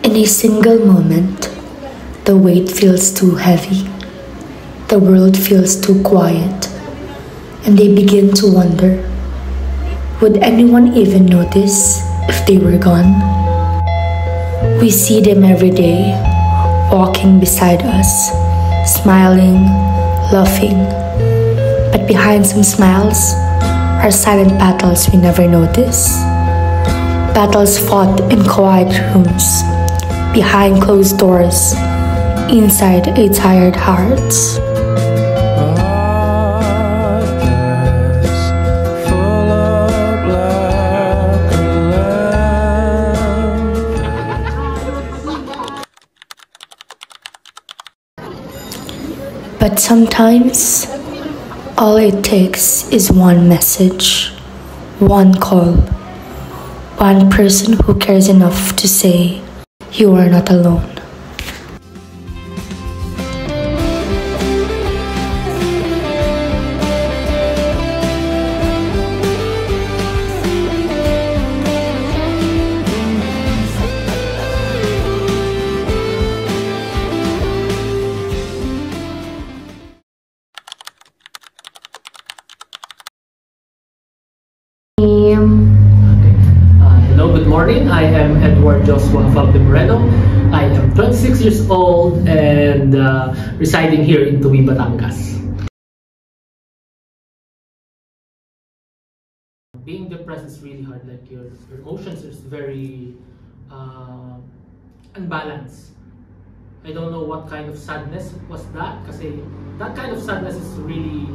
In a single moment, the weight feels too heavy, the world feels too quiet, and they begin to wonder, would anyone even notice if they were gone? We see them every day, walking beside us, smiling, laughing, but behind some smiles are silent battles we never notice. Battles fought in quiet rooms, behind closed doors, inside a tired hearts. But sometimes, all it takes is one message, one call, one person who cares enough to say, you are not alone. Hello, good morning. I am Edward Joshua Fabio Moreno. I am 26 years old and residing here in Tuwi, Batangas. Being depressed is really hard. Like your emotions is very unbalanced. I don't know what kind of sadness was that, kasi that kind of sadness is really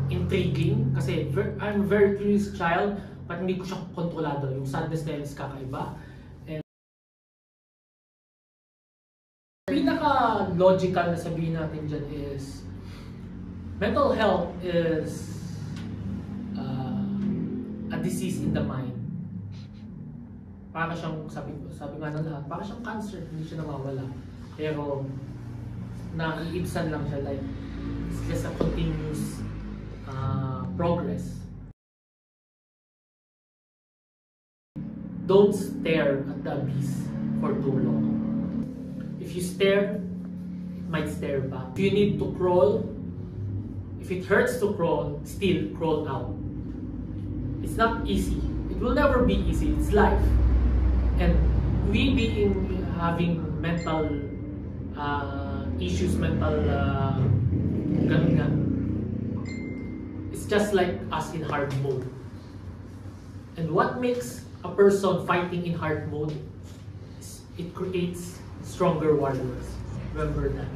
intriguing kasi I'm a very curious child, but hindi ko siya kontrolado. Yung sadness na yun is kakaiba. And pinaka-logical na sabihin natin dyan is mental health is a disease in the mind. Para siyang, sabi nga ng lahat, para siyang cancer, hindi siya nawawala. Pero naiibsan lang siya, like it's just a continuous progress. Don't stare at the abyss for too long. If you stare, it might stare back. If you need to crawl, if it hurts to crawl, still crawl out. It's not easy. It will never be easy. It's life. And we having mental issues, ganun nga. It's just like us in hard mode. And what makes a person fighting in hard mode is it creates stronger warriors. Remember that.